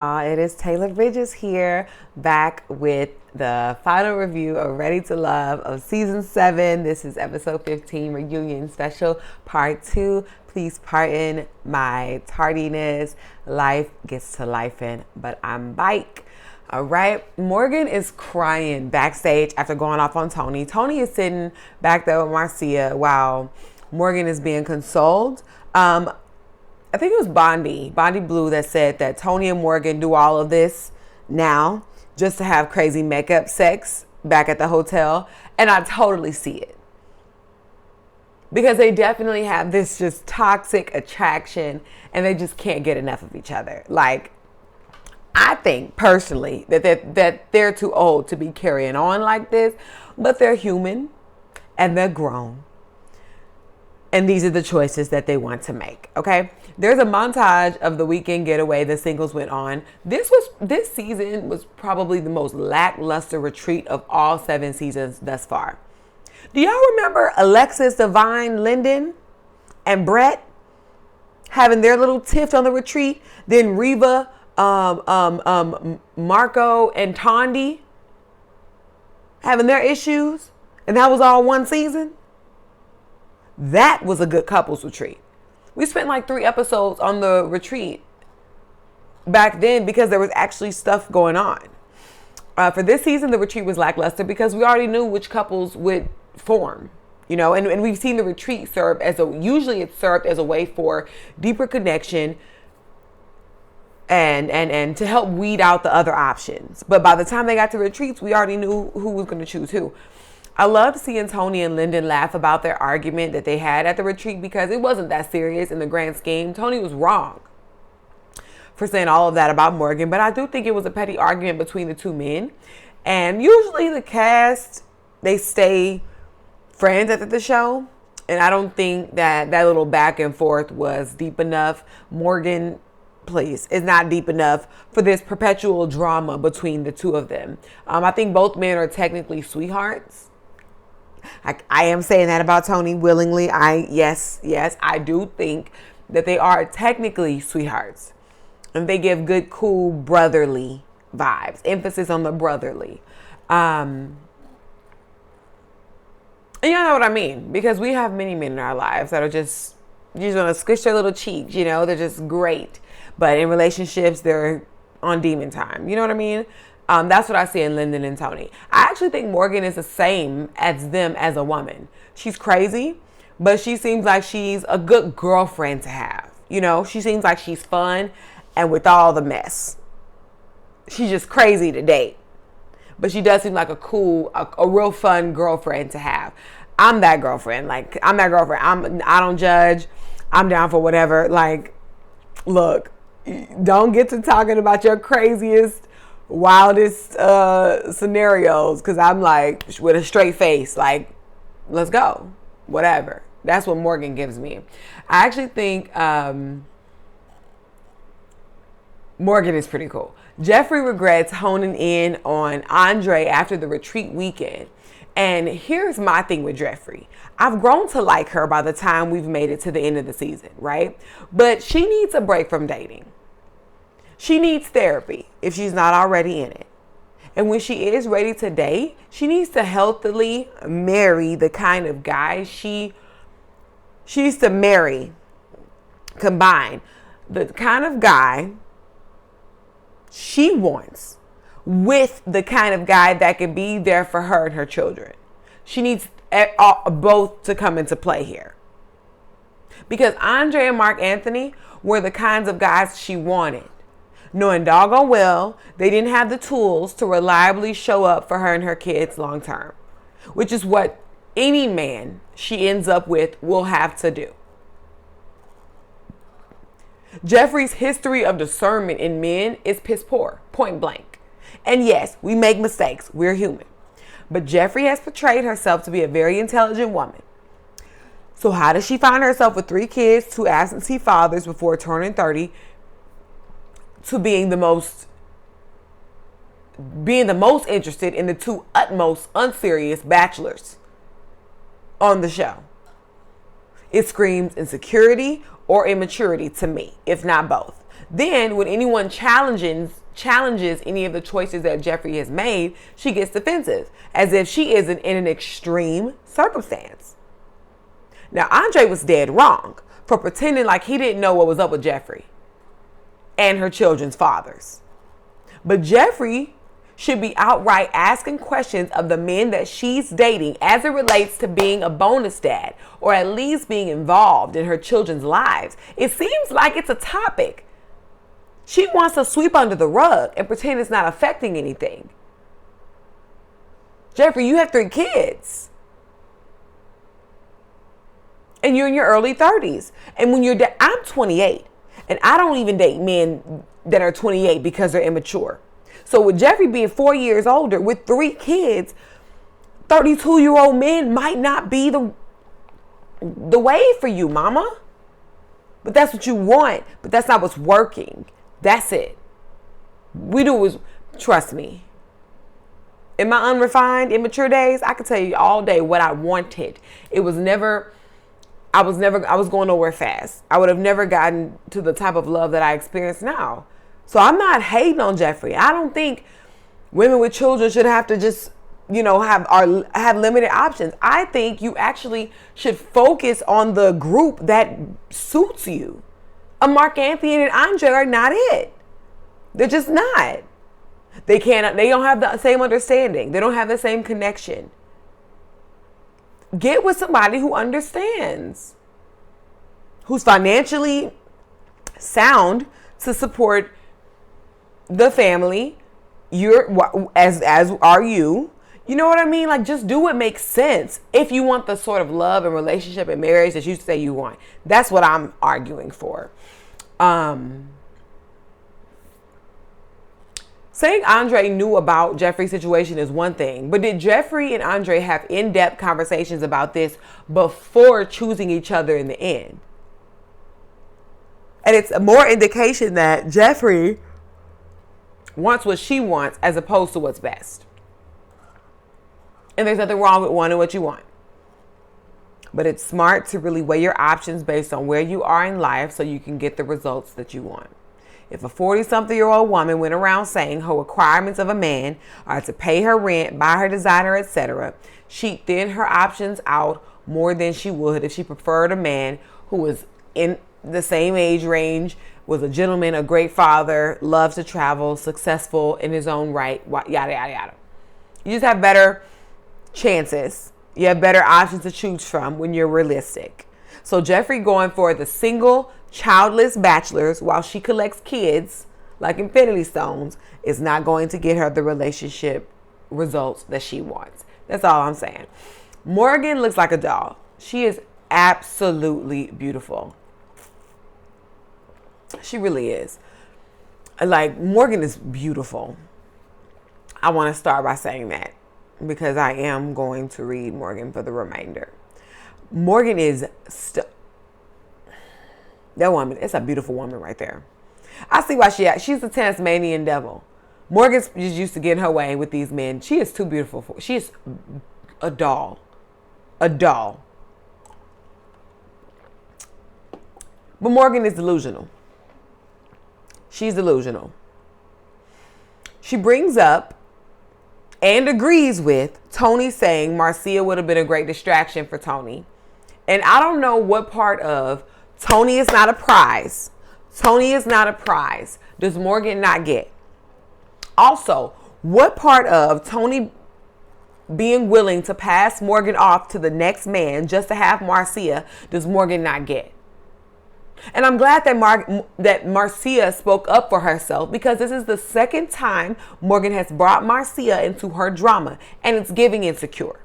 It is Taylor Bridges here, back with the final review of Ready to Love of season 7. This is episode 15, reunion special, part 2. Please pardon my tardiness. Life gets to lifing, but I'm back. All right, Morgan is crying backstage after going off on Tony. Tony is sitting back there with Marcia while Morgan is being consoled. I think it was Bondi Blue, that said that Tony and Morgan do all of this now just to have crazy makeup sex back at the hotel. And I totally see it. Because they definitely have this just toxic attraction and they just can't get enough of each other. Like, I think personally that they're too old to be carrying on like this, but they're human and they're grown. And these are the choices that they want to make, okay? There's a montage of the weekend getaway the singles went on. This season was probably the most lackluster retreat of all 7 seasons thus far. Do y'all remember Alexis, Divine, Lyndon, and Brett having their little tiff on the retreat? Then Reva, Marco, and Tondi having their issues? And that was all one season? That was a good couples retreat. We spent like 3 episodes on the retreat back then because there was actually stuff going on. For this season, the retreat was lackluster because we already knew which couples would form, you know, and we've seen the retreat usually it's served as a way for deeper connection and to help weed out the other options. But by the time they got to retreats, we already knew who was going to choose who. I loved seeing Tony and Lyndon laugh about their argument that they had at the retreat because it wasn't that serious in the grand scheme. Tony was wrong for saying all of that about Morgan, but I do think it was a petty argument between the two men. And usually the cast, they stay friends after the show. And I don't think that little back and forth was deep enough. Morgan, please, is not deep enough for this perpetual drama between the two of them. I think both men are technically sweethearts. I am saying that about Tony willingly. Yes, I do think that they are technically sweethearts. And they give good, cool, brotherly vibes. Emphasis on the brotherly. And you know what I mean? Because we have many men in our lives that are just want to squish their little cheeks, you know? They're just great. But in relationships, they're on demon time. You know what I mean? That's what I see in Lyndon and Tony. I actually think Morgan is the same as them as a woman. She's crazy, but she seems like she's a good girlfriend to have. You know, she seems like she's fun and with all the mess. She's just crazy to date. But she does seem like a real fun girlfriend to have. I'm that girlfriend. Like, I'm that girlfriend. I don't judge. I'm down for whatever. Like, look, don't get to talking about your craziest, wildest scenarios, because I'm like, with a straight face, like, let's go, whatever. That's what Morgan gives me. I actually think Morgan is pretty cool. Jeffrey regrets honing in on Andre after the retreat weekend. And here's my thing with Jeffrey. I've grown to like her by the time we've made it to the end of the season, right? But she needs a break from dating. She needs therapy if she's not already in it. And when she is ready to date, she needs to healthily marry the kind of guy she needs to marry, combine the kind of guy she wants with the kind of guy that can be there for her and her children. She needs both to come into play here. Because Andre and Mark Anthony were the kinds of guys she wanted, knowing doggone well they didn't have the tools to reliably show up for her and her kids long term, which is what any man she ends up with will have to do. Jeffrey's history of discernment in men is piss poor, point blank. And yes, we make mistakes. We're human. But Jeffrey has portrayed herself to be a very intelligent woman. So how does she find herself with 3 kids, 2 absentee fathers before turning 30, to being the most interested in the 2 utmost unserious bachelors on the show? It screams insecurity or immaturity to me, if not both. Then when anyone challenges any of the choices that Jeffrey has made, she gets defensive, as if she isn't in an extreme circumstance. Now, Andre was dead wrong for pretending like he didn't know what was up with Jeffrey and her children's fathers. But Jeffrey should be outright asking questions of the men that she's dating as it relates to being a bonus dad, or at least being involved in her children's lives. It seems like it's a topic she wants to sweep under the rug and pretend it's not affecting anything. Jeffrey, you have 3 kids. And you're in your early 30s. And when I'm 28. And I don't even date men that are 28 because they're immature. So with Jeffrey being 4 years older with 3 kids, 32-year-old men might not be the way for you, mama. But that's what you want. But that's not what's working. That's it. Trust me. In my unrefined, immature days, I could tell you all day what I wanted. I was going nowhere fast. I would have never gotten to the type of love that I experience now. So I'm not hating on Jeffrey. I don't think women with children should have to just, have limited options. I think you actually should focus on the group that suits you. A Mark Anthony and Andre are not it. They're just not. They don't have the same understanding. They don't have the same connection. Get with somebody who understands, who's financially sound to support the family. As are you. You know what I mean? Like, just do what makes sense if you want the sort of love and relationship and marriage that you say you want. That's what I'm arguing for. Saying Andre knew about Jeffrey's situation is one thing, but did Jeffrey and Andre have in-depth conversations about this before choosing each other in the end? And it's more indication that Jeffrey wants what she wants as opposed to what's best. And there's nothing wrong with wanting what you want. But it's smart to really weigh your options based on where you are in life so you can get the results that you want. If a 40-something-year-old woman went around saying her requirements of a man are to pay her rent, buy her designer, etc., she'd thin her options out more than she would if she preferred a man who was in the same age range, was a gentleman, a great father, loves to travel, successful in his own right, yada, yada, yada. You just have better chances. You have better options to choose from when you're realistic. So Jeffrey going for the single, childless bachelors while she collects kids like infinity stones is not going to get her the relationship results that she wants. That's all I'm saying. Morgan looks like a doll. She is absolutely beautiful. She really is. Like, Morgan is beautiful. I want to start by saying that because I am going to read Morgan for the remainder. Morgan is that woman. It's a beautiful woman right there. I see why she's a Tasmanian devil. Morgan's just used to getting her way with these men. She is too beautiful. She is a doll. A doll. But Morgan is delusional. She's delusional. She brings up and agrees with Tony saying Marcia would have been a great distraction for Tony. And I don't know what part of Tony is not a prize. Tony is not a prize. Does Morgan not get? Also, what part of Tony being willing to pass Morgan off to the next man just to have Marcia does Morgan not get? And I'm glad that Marcia spoke up for herself, because this is the second time Morgan has brought Marcia into her drama, and it's giving insecure.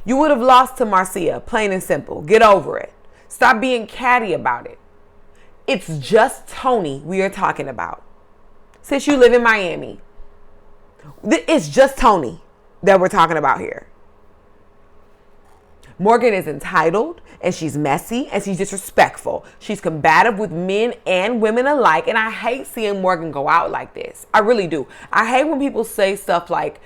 You would have lost to Marcia, plain and simple. Get over it. Stop being catty about it. It's just Tony we are talking about. Since you live in Miami, it's just Tony that we're talking about here. Morgan is entitled, and she's messy, and she's disrespectful. She's combative with men and women alike, and I hate seeing Morgan go out like this. I really do. I hate when people say stuff like,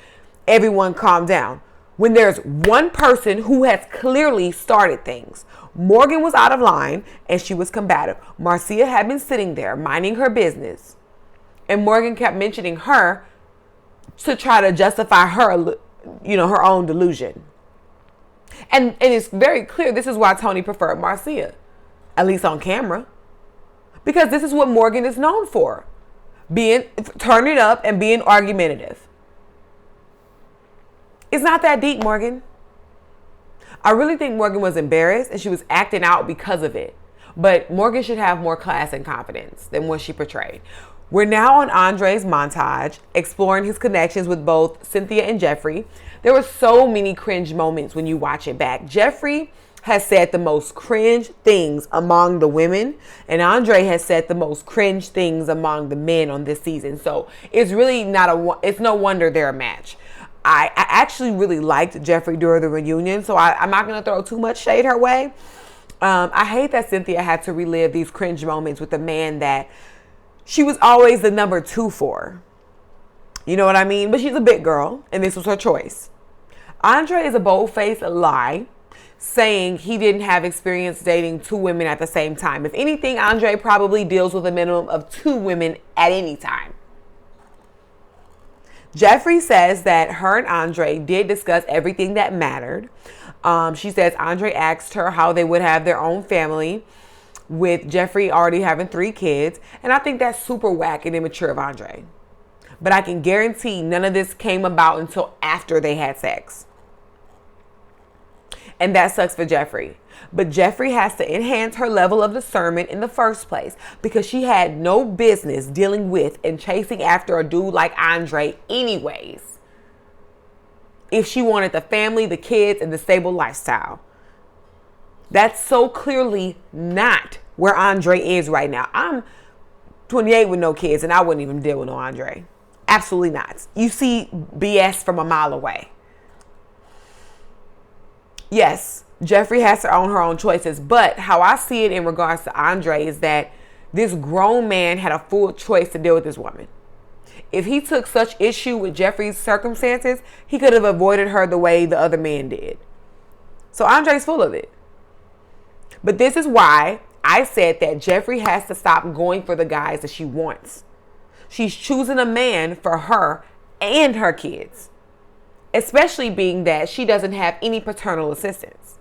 everyone calm down. when there's one person who has clearly started things. Morgan was out of line and she was combative. Marcia had been sitting there minding her business, and Morgan kept mentioning her to try to justify her, her own delusion. And it's very clear this is why Tony preferred Marcia, at least on camera, because this is what Morgan is known for, turning up and being argumentative. It's not that deep, Morgan. I really think Morgan was embarrassed and she was acting out because of it. But Morgan should have more class and confidence than what she portrayed. We're now on Andre's montage, exploring his connections with both Cynthia and Jeffrey. There were so many cringe moments when you watch it back. Jeffrey has said the most cringe things among the women, and Andre has said the most cringe things among the men on this season. So it's really it's no wonder they're a match. I actually really liked Jeffrey during the reunion, so I'm not going to throw too much shade her way. I hate that Cynthia had to relive these cringe moments with a man that she was always the number 2 for. You know what I mean? But she's a big girl, and this was her choice. Andre is a bold-faced lie, saying he didn't have experience dating 2 women at the same time. If anything, Andre probably deals with a minimum of 2 women at any time. Jeffrey says that her and Andre did discuss everything that mattered. She says Andre asked her how they would have their own family, with Jeffrey already having 3 kids. And I think that's super whack and immature of Andre. But I can guarantee none of this came about until after they had sex. And that sucks for Jeffrey. But Jeffrey has to enhance her level of discernment in the first place, because she had no business dealing with and chasing after a dude like Andre anyways, if she wanted the family, the kids, and the stable lifestyle. That's so clearly not where Andre is right now. I'm 28 with no kids, and I wouldn't even deal with no Andre. Absolutely not. You see BS from a mile away. Yes, Jeffrey has to own her own choices, but how I see it in regards to Andre is that this grown man had a full choice to deal with this woman. If he took such issue with Jeffrey's circumstances, he could have avoided her the way the other man did. So Andre's full of it. But this is why I said that Jeffrey has to stop going for the guys that she wants. She's choosing a man for her and her kids, especially being that she doesn't have any paternal assistance.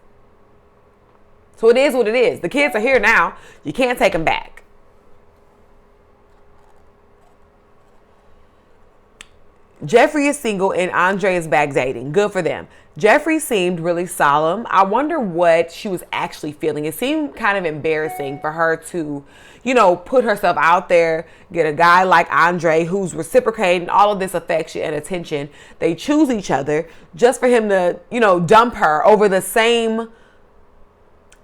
So it is what it is. The kids are here now. You can't take them back. Jeffrey is single and Andre is back dating. Good for them. Jeffrey seemed really solemn. I wonder what she was actually feeling. It seemed kind of embarrassing for her to, put herself out there, get a guy like Andre who's reciprocating all of this affection and attention. They choose each other just for him to, dump her over the same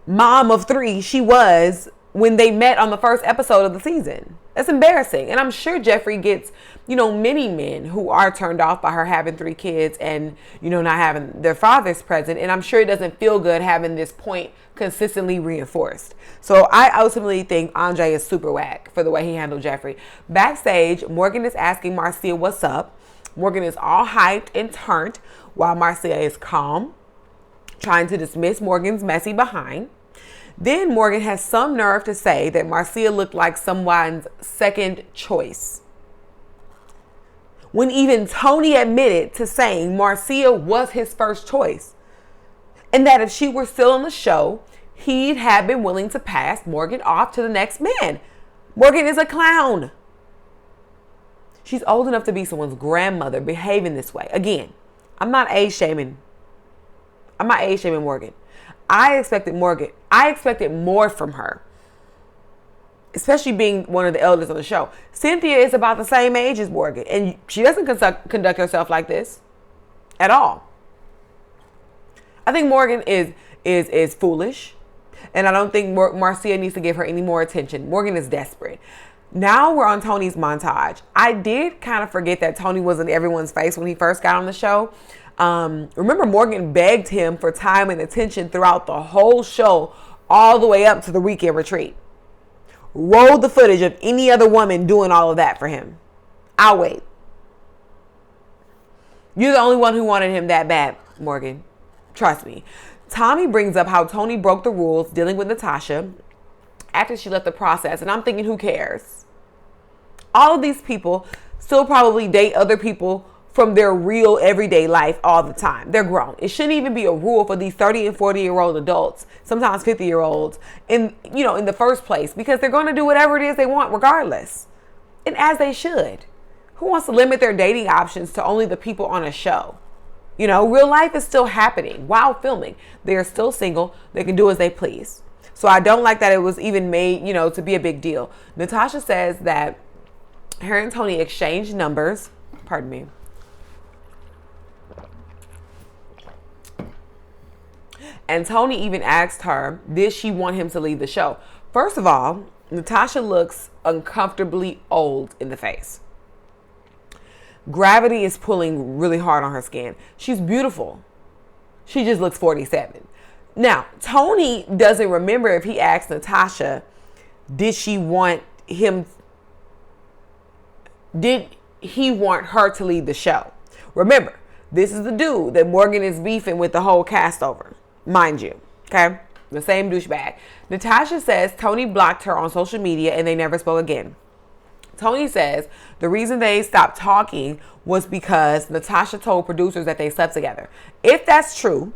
mom of 3 she was when they met on the first episode of the season. That's embarrassing. And I'm sure Jeffrey gets, many men who are turned off by her having 3 kids and, not having their fathers present. And I'm sure it doesn't feel good having this point consistently reinforced. So I ultimately think Andre is super whack for the way he handled Jeffrey. Backstage, Morgan is asking Marcia what's up. Morgan is all hyped and turned while Marcia is calm, trying to dismiss Morgan's messy behind. Then Morgan has some nerve to say that Marcia looked like someone's second choice, when even Tony admitted to saying Marcia was his first choice, and that if she were still on the show, he'd have been willing to pass Morgan off to the next man. Morgan is a clown. She's old enough to be someone's grandmother behaving this way. Again, I'm not age shaming Morgan. I expected more from her, especially being one of the elders on the show. Cynthia is about the same age as Morgan, and she doesn't conduct herself like this at all. I think Morgan is foolish, and I don't think Marcia needs to give her any more attention. Morgan is desperate. Now we're on Tony's montage. I did kind of forget that Tony was in everyone's face when he first got on the show. Remember, Morgan begged him for time and attention throughout the whole show, all the way up to the weekend retreat. Roll the footage of any other woman doing all of that for him. I'll wait. You're the only one who wanted him that bad. Morgan. Trust me. Tommy brings up how Tony broke the rules dealing with Natasha after she left the process. And I'm thinking, who cares? All of these people still probably date other people from their real everyday life all the time. They're grown. It shouldn't even be a rule for these 30 and 40-year-old adults, sometimes 50-year-olds, in the first place, because they're going to do whatever it is they want regardless. And as they should. Who wants to limit their dating options to only the people on a show? Real life is still happening while filming. They're still single. They can do as they please. So I don't like that it was even made, to be a big deal. Natasha says that her and Tony exchanged numbers. Pardon me. And Tony even asked her, did she want him to leave the show? First of all, Natasha looks uncomfortably old in the face. Gravity is pulling really hard on her skin. She's beautiful. She just looks 47. Now, Tony doesn't remember if he asked Natasha, did he want her to leave the show? Remember, this is the dude that Morgan is beefing with the whole cast over. Mind you, okay? The same douchebag. Natasha says Tony blocked her on social media and they never spoke again. Tony says the reason they stopped talking was because Natasha told producers that they slept together. If that's true,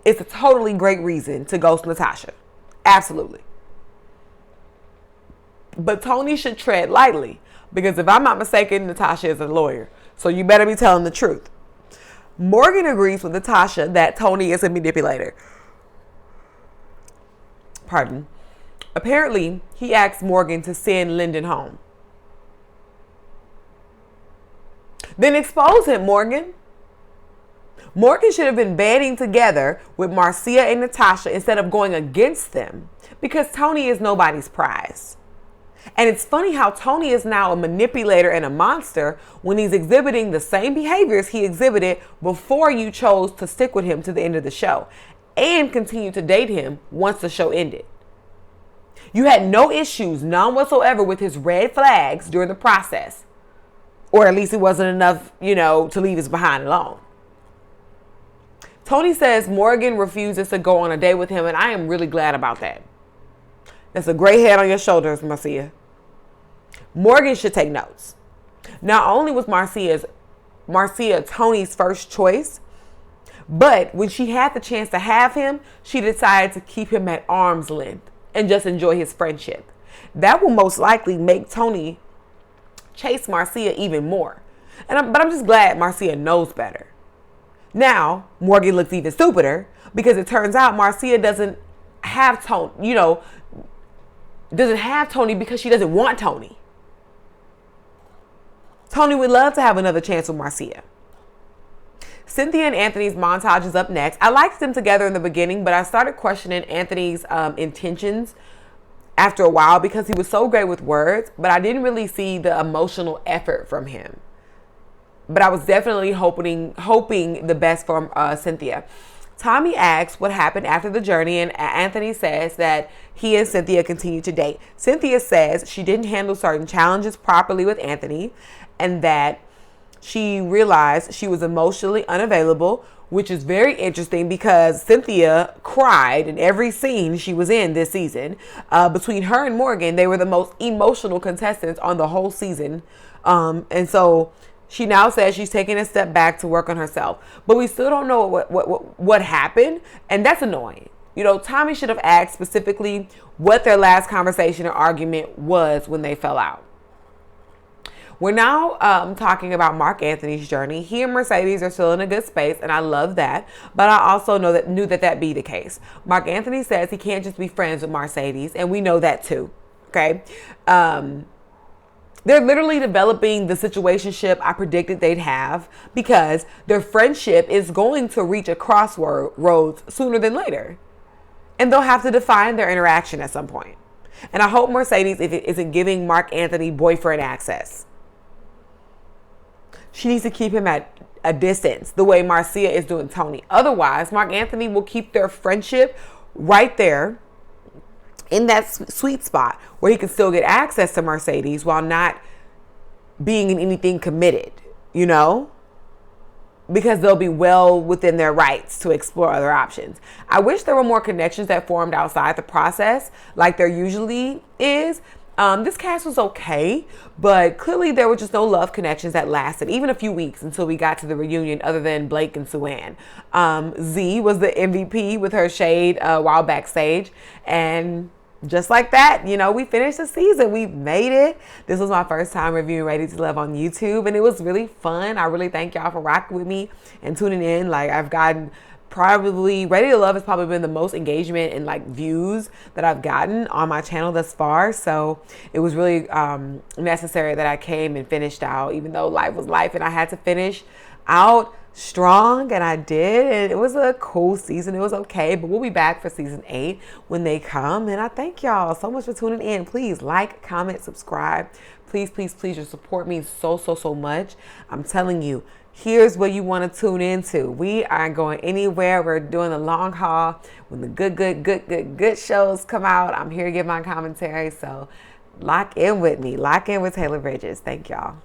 it's a totally great reason to ghost Natasha. Absolutely. But Tony should tread lightly because if I'm not mistaken, Natasha is a lawyer. So you better be telling the truth. Morgan agrees with Natasha that Tony is a manipulator. Pardon. Apparently, he asked Morgan to send Lyndon home. Then expose him, Morgan. Morgan should have been banding together with Marcia and Natasha instead of going against them because Tony is nobody's prize. And it's funny how Tony is now a manipulator and a monster when he's exhibiting the same behaviors he exhibited before you chose to stick with him to the end of the show and continue to date him once the show ended. You had no issues, none whatsoever, with his red flags during the process. Or at least it wasn't enough, to leave us behind alone. Tony says Morgan refuses to go on a date with him, and I am really glad about that. That's a great head on your shoulders, Marcia. Morgan should take notes. Not only was Marcia Tony's first choice, but when she had the chance to have him, she decided to keep him at arm's length and just enjoy his friendship. That will most likely make Tony chase Marcia even more. But I'm just glad Marcia knows better. Now, Morgan looks even stupider because it turns out Marcia doesn't have Tony, doesn't have Tony because she doesn't want Tony. Tony would love to have another chance with Marcia. Cynthia and Anthony's montage is up next. I liked them together in the beginning, but I started questioning Anthony's intentions after a while because he was so great with words, but I didn't really see the emotional effort from him. But I was definitely hoping the best for Cynthia. Tommy asks what happened after the journey, and Anthony says that he and Cynthia continue to date. Cynthia says she didn't handle certain challenges properly with Anthony and that she realized she was emotionally unavailable, which is very interesting because Cynthia cried in every scene she was in this season. Between her and Morgan, they were the most emotional contestants on the whole season. And so she now says she's taking a step back to work on herself. But we still don't know what happened. And that's annoying. Tommy should have asked specifically what their last conversation or argument was when they fell out. We're now talking about Marc Anthony's journey. He and Mercedes are still in a good space, and I love that. But I also knew that be the case. Marc Anthony says he can't just be friends with Mercedes, and we know that too. Okay? They're literally developing the situationship I predicted they'd have because their friendship is going to reach a crossroads sooner than later. And they'll have to define their interaction at some point. And I hope Mercedes isn't giving Marc Anthony boyfriend access. She needs to keep him at a distance the way Marcia is doing Tony. Otherwise, Marc Anthony will keep their friendship right there in that sweet spot where he can still get access to Mercedes while not being in anything committed, because they'll be well within their rights to explore other options. I wish there were more connections that formed outside the process, like there usually is. This cast was okay, but clearly there were just no love connections that lasted even a few weeks until we got to the reunion, other than Blake and Suanne. Z was the MVP with her shade while backstage, and just like that, you know, we finished the season. We made it. This was my first time reviewing Ready to Love on YouTube, and it was really fun. I really thank y'all for rocking with me and tuning in. Like, I've gotten probably, Ready to Love has probably been the most engagement and like views that I've gotten on my channel thus far. So it was really necessary that I came and finished out, even though life was life and I had to finish out strong, and I did, and it was a cool season. It was okay, but we'll be back for season 8 when they come, and I thank y'all so much for tuning in. Please like, comment, subscribe. Please, please, please, your support means so much. I'm telling you, here's what you want to tune into. We aren't going anywhere. We're doing the long haul. When the good shows come out, I'm here to give my commentary. So lock in with me. Lock in with Taylor Bridges. Thank y'all.